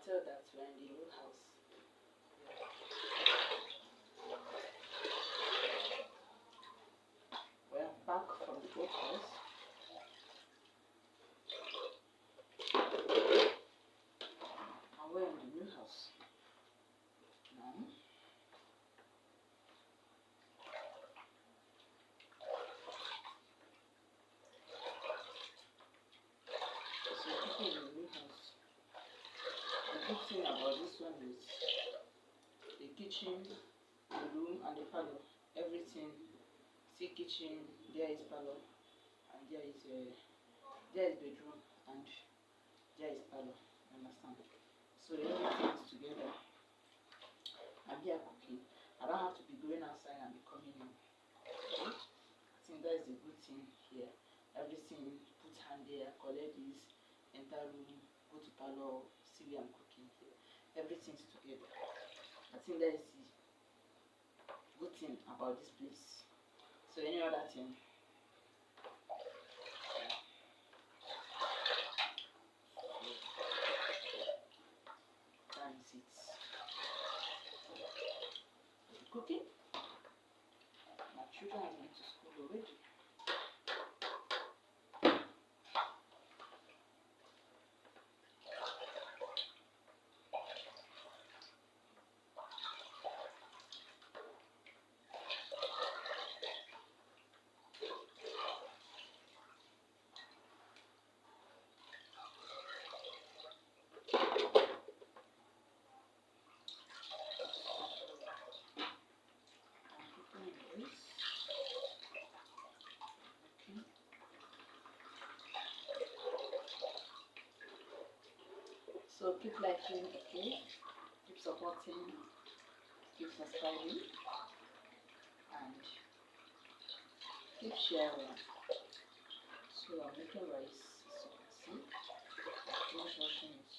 tell that we're in the new house. We're back from the old house. And we're in the new house now. So people in the new house. The good thing about this one is the kitchen, the room, and the parlor. Everything. See kitchen, there is parlor, and there is bedroom, and there is parlor. Understand? So everything is together. And we are cooking. I don't have to be going outside and be coming in. Okay? I think that is a good thing here. Everything, put hand there, collect this, enter room, go to parlor, see where I'm cooking here. Everything's together. I think that is the good thing about this place. So any other thing? That is it. Cooking. My children are going to school already. So keep liking, okay? Keep supporting, keep subscribing, and keep sharing. So I'm making rice, as you can see. Finish washing it.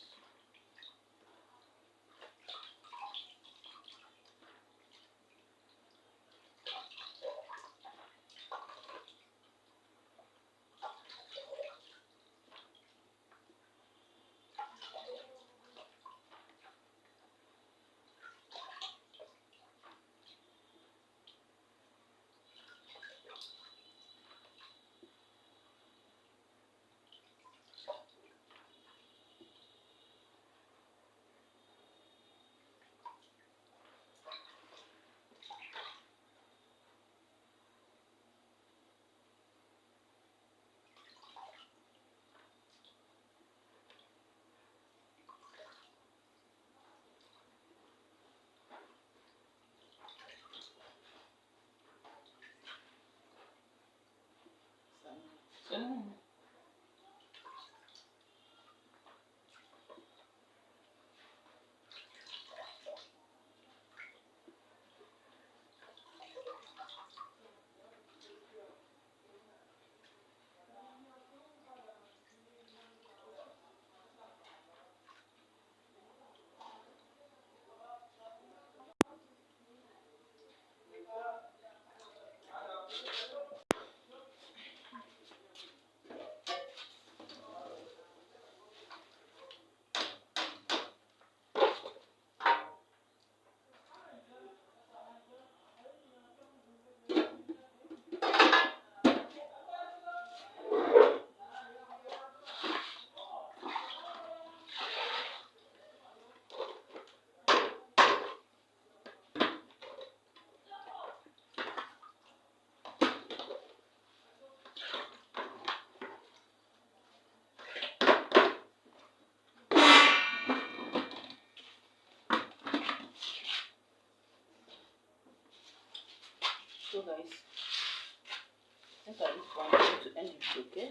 So, guys, I think at this point I'm going to end it, okay?